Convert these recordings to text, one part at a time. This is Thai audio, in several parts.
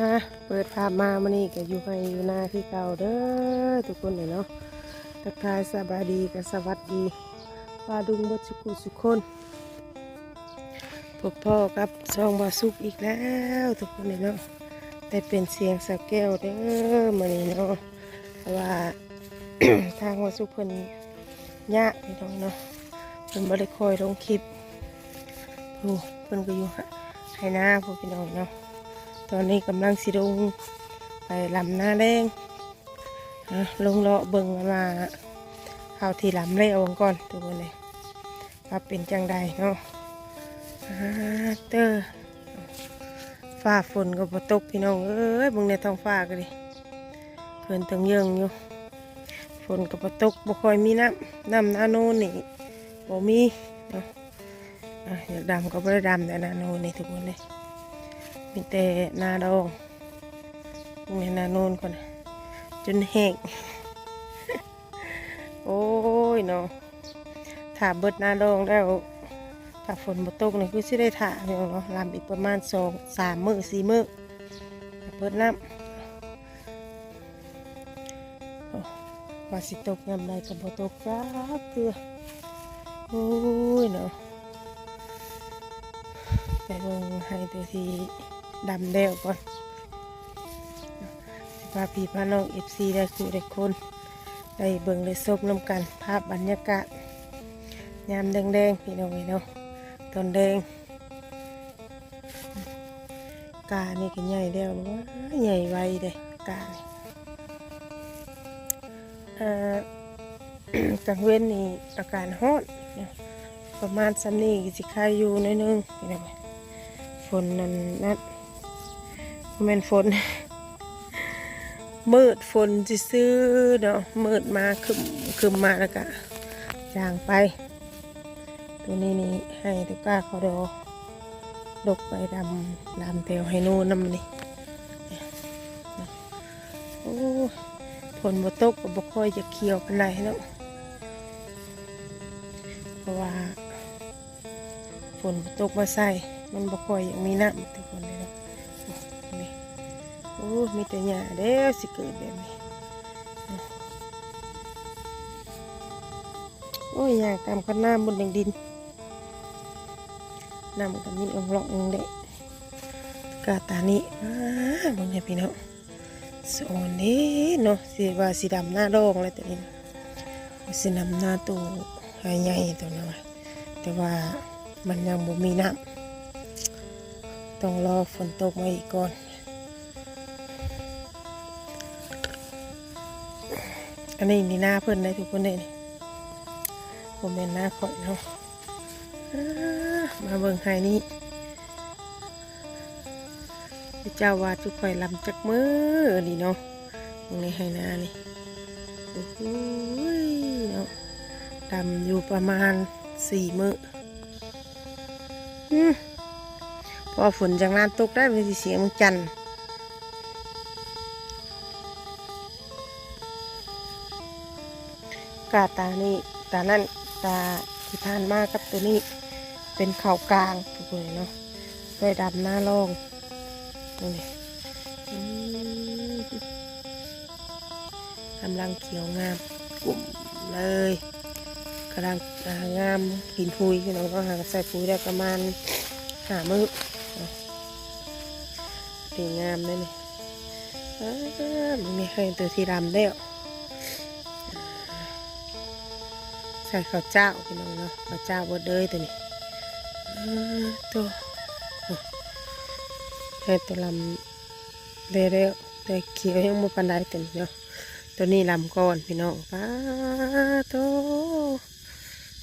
ฮะเปิดภาพมามันนี่ก็อยู่ให้อยู่นาคือเก่าเด้อทุกคนเลยเนาะทักทายสบายดีกับสวัสดีปลาดุงบัดสุกุสุกคนพบพ่อกับซองบาสุกอีกแล้วทุกคนเลยเนาะแต่เป็นเสียงสะแก้วเด้อมันนี่เนาะเพราะว่า ทางบาสุกเพิ่นยากพี่น้องเนาะเพิ่นบ่ได้คอยลงคลิปโอ้เพิ่นก็อยู่ให้หน้าพวกพี่น้องเนาะตอนนี้กำลังสิลงไปลำหน้าแดงลงเลาะเบิ่งมาเอาที่ลำเลยเอาก่อนทุกคนเลยว่าเป็นจังใดเนาะเตอร์ฟ้าฝนก็บ่ตกพี่น้องเอ้ยเบิ่งในท้องฟ้าก็ดิเพิ่นต้องเยิงอยู่ฝนก็บ่ตกบ่ค่อยมีน้ำนาโนนี่บ่มีเนาะอยากดำก็บ่ได้ดำแต่นาโนนี่ทุกคนเลยมีแต่นาดองในนาโนนก่อนจนแห้ง โอ้ยเนาะถ้าเบิดนาดองแล้วถ้าฝนบ่ตกนี่คือสิได้ถ่าเนาะลำอีกประมาณ2-3 มื้อ4 มื้อเบิดน้ำว่าสิตกยามใดก็บ่ตกจ้าเพื่อโอ้ยเนาะไปเบิ่งให้ตัวที่ดำแล้วก่อนสิพาพี่พาน้อง FC ได้คู่ได้คนได้เบิ่งได้ซบน้ำกันภาพบรรยากาศยามแดงๆพี่น้องเนาะตอนแดงกานี่ก็ใหญ่แล้วหรือว่าใหญ่ไวเลยกานี่กลางเว้นนี่อากาศร้อนนะประมาณซ้ำนี้สิคายอยู่นิดนึงพี่น้องฝนนั่นแม่นฝน มืดฝนซื่อเนาะมืดมาคึมมาแล้วก็จางไปตัวนี้นี่ให้ตุก้าเขาดอลกไปดำแถวให้นู่นน้ำนี่โอ้ฝนบ่ตกก็บ่ค่อยจะเขียวปานใดเนาะเพราะว่าฝนบ่ตกมาใส่มันบ่ค่อยยังมีน้ำทุกคนเลยเนาะนี่โอ้มีแต่หญ้าเด้อสิเกิดแบบนี้โอ้ยหญ้าตามกันน้ำบนดินน้ำก็มีองค์หลอกองค์เด็กกาตานี้บนเนี่ยพี่น้องสอนนี้เนาะสีว่าสีดำหน้าดองอะไรตัวนี้สีดำหน้าตัวใหญ่ตัวนั้นแต่ว่ามันยังบ่มีน้ำต้องรอฝนตกมาอีกก่อนอันนี้นี่หน้าเพิ่นได้ทุกคนเลยนี่ผมเป็นหน้าข่อยเนาะมาเบิ่งไห้นี้เจ้าว่าทุกข่อยลำจักมือนี่เนาะตรงนี้ไห้นานี่โอ้โหเนาะดำอยู่ประมาณ4 มื้อพอฝนจากนั้นตกได้เป็นเสียงจันกาตานี่ตานั่นตาที่ผ่านมากับตัวนี้เป็นเข่ากลางทุกคนเนาะได้ดำหน้าลองนี่กำลังเขียวงามกลุ่มเลยกำลังงามหินพุยพี่น้องก็หาใส่พุยได้ประมาณ5 มื้อดีงามเลยนี่มันมีให้ตัวที่ดำแล้วใส่ข้าวเจ้าพี่น้องเนาะข้าวเจ้าบดเลยตัวนี้ตัวให้ตัวลำเร็วๆแต่เขียวยังไม่ปันได้ตัวนี้เนาะตัวนี้ลำก่อนพี่น้องป้าโต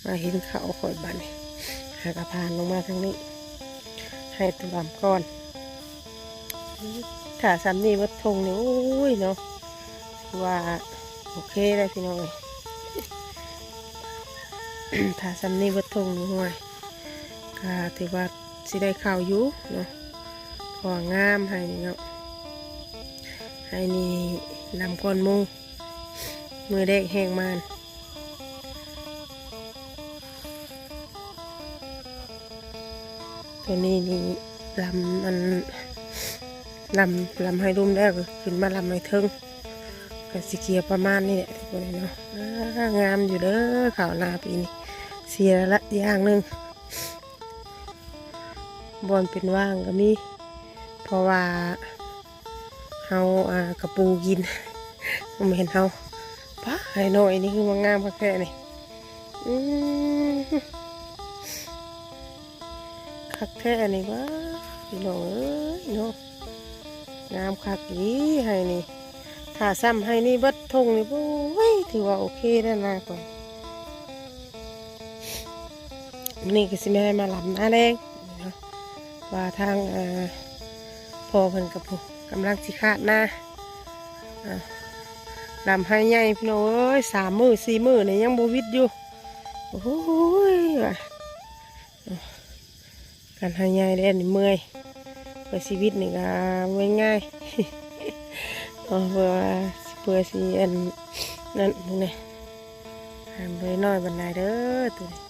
มาเห็นเขาข่อยบันหากระพานลงมาทางนี้ให้ตัวลำก่อนถ้าซ้ำนี่วัดทงนี่โอ้ยเนาะว่าโอเคได้พี่น้องเลยถ้าซ้ำนี่วัดทงนี่ห่วยก็ถือว่าสิได้ข่าวอยู่เนาะพองามให้เนาะให้นี่ลำก้อนมูมือเด็กแห้งมันตัวนี้นี่ลำมัน ลำให้รุ่มแล้วก็ขึ้นมาลำให้เทิงก็สิเกียประมาณนี้แหละทุกคนเนาะงามอยู่เด้อข่าวนาปีนี้เสียละอย่างหนึ่งบอนเป็นว่างก็มีเพราะว่าเฮากระปูกินไม่เห็นเฮาป้าให้หน่อยนี่คือว่างามแค่นี่คักแท้นี่วะพี่น้องเอ้ยเนาะงามคักดีให้นี่ถ้าซ้ำให้นี่บัดทงนี่โอ้ยถือว่าโอเคแล้วนะก่อนนี่ก็สิไม่ให้มาลำหน้าแดงเนาะว่าทางพอเพิ่นกับผมกำลังสิขาดหน้าลำให้ใหญ่พี่น้องเอ้ย3 มื้อ 4 มื้อนี่ยังบ่วิดอยู่โอ้ยว่ะการให้ใหญ่ได้นี่เมื่อยเพื่อชีวิตนี่ก็ไม่ง่ายเพื่อสิอันนั่นนี่หามไปน้อยบันไดเด้อตัวนี้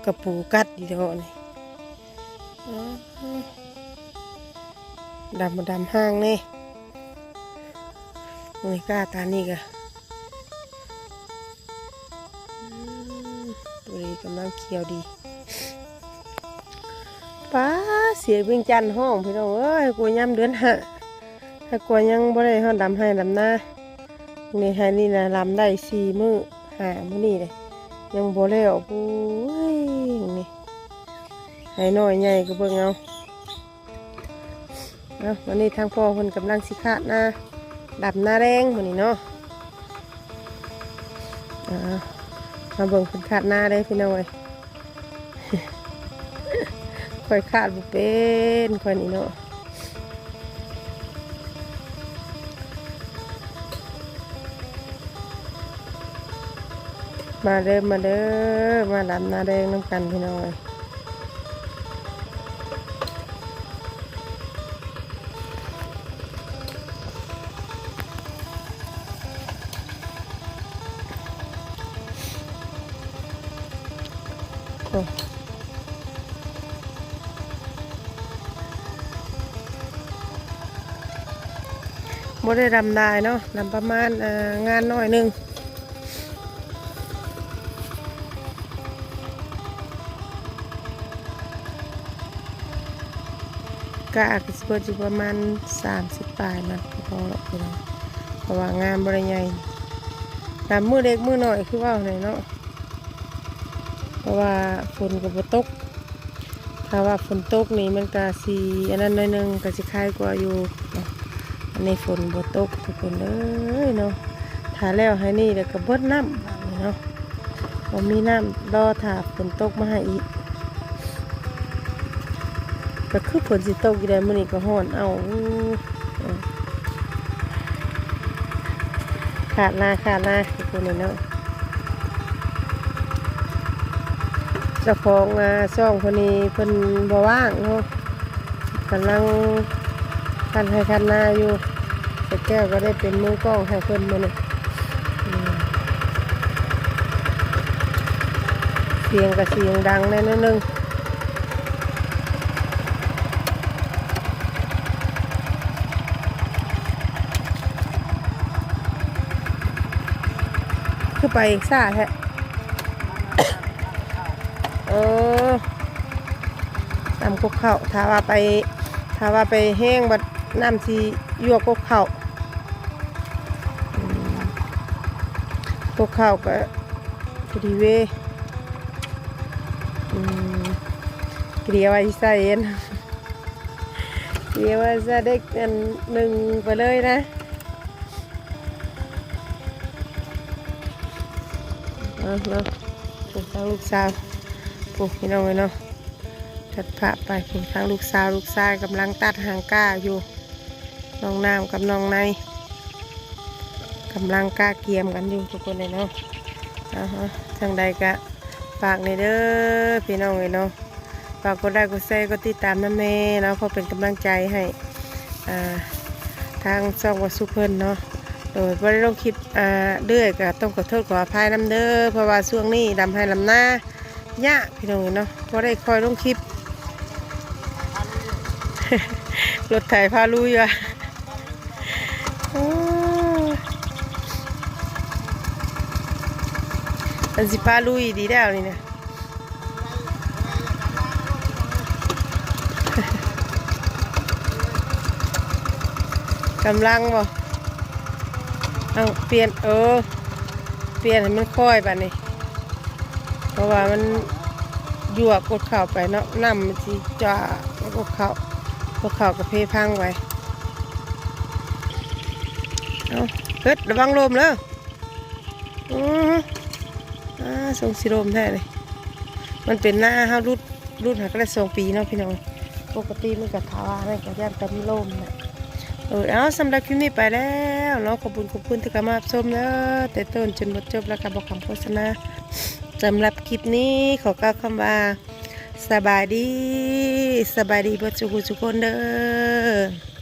กระปูกัดดีเด้อนี่ดำห้างนี่นี่กล้าตานี่กะตัวนี้กำลังเขียวดีป้าเสียเวียงจันทร์ห้องพี่น้องเอ้ยกลัวย่ำเดือนห้าถ้ากลัวยังบ่ได้ห้องดำให้ดำหน้านี่ให้นี่นะลำได้4 มื้อ5 มื้อนี่เลยยังบ่แล้วปุ้ยนี่ให้น้อยใหญ่ก็เบิ่งเอาวันนี้ทางพ่อคนกำลังสิขาดหน้าดำหน้าแดงวันนี้เนาะมาเบิ่งคนขาดหน้าได้พี่น้องเอ้ยค่อยขาดบุเป็นค่อยนี่เนาะมาเด้อมาดำหน้าแดงน้ำกันพี่น้องเอ้ยบ่ได้ดำได้เนาะดำประมาณงานน้อยหนึ่งกะอาจจะเปิดอยู่ประมาณ30 ปลายมันพอแล้วพี่น้องเพราะว่างานบริใหญ่ดำมือเล็กมือหน่อยคือว่าไหนเนาะเพราะว่าฝนก็บ่ตกถ้าว่าฝนตกนี่มันก็สีอันนั้นหน่อยนึงก็สิคล้ายกว่าอยู่อันนี้ฝนบ่ตกทุกคนเลยเนาะถ้าแล้วให้นี่แล้วก็เบิดน้ำเนาะบ่มีน้ำรอถ้าฝนตกมาให้อีกก็คือฝนสิตกอยู่ได้มื้อนี้ก็ร้อนเอาขาดนาทุกคนเลยเนาะเจ้าของช่องคนนี้เพิ่นบ่ว่างเนาะกำลังคันให้คันนาอยู่แต่แก้วก็ได้เป็นมือกล้องให้เพิ่นมื้อนี้เสียงก็เสียงดังแน่นึงคือไปอีกซ่าแท้น้ำกกเข้าถ้าว่าไปแห้งบัดน้ำสียั่วกกเข้ก็พอดีเวเกลียวไว้ใส่เอ็นเกลียวไว้ใส่เด็กอันหนึ่งไปเลยนะเนาะผูกทางลูกสาวผูกพี่น้องเลยเนาะถัดพระไปผูกทางลูกสาวกำลังตัดหางก้าอยู่น้องน้ำกับน้องในกำลังก้าเกียมกันอยู่ทุกคนเลยเนาะทางใดก็ฝากในเด้อพี่น้องเลยเนาะฝากกดไลค์กดแชร์กดติดตามน้ำเมย์เนาะเพราะเป็นกำลังใจให้ทางช่องวัดสุเพิ่นเนาะ โดยบ่ได้ลงคลิปเรื่อยก็ต้องขอโทษขออภัยนํเด้อเพราะว่าช่วงนี้ดำให้ลำหน้ายากพี่น้องเนาะบ่ได้คอยลงคลิป รถไถพาลุยว่ะโอ้ยอันสิพาลุยดีแล้วนี่นะกำลังบ่เอาเปลี่ยนเปลี่ยนให้มันค่อยแบบนี้เพราะว่ามันยั่วกดเข่าไปเนาะน้ำมันสิจ่าแล้วกดเข่ากระเพพังไว้เอาเฮ็ดระวังลมเลยอือทรงสิลมแท้เลยมันเป็นหน้าเฮารุดหาก็ได้2 ปีเนาะพี่น้องปกติมันก็ทาว่านั่นก็ย่านแต่มีลมน่ะเอาสำหรับคลิปนี้ไปแล้วเนาะขอบคุณที่เข้ามารับชมเด้อแต่ต้นจนหมดจบแล้วก็บอกคำโฆษณาสำหรับคลิปนี้ขอกล่าวคำว่าสบายดีเบิดทุกคนเด้อ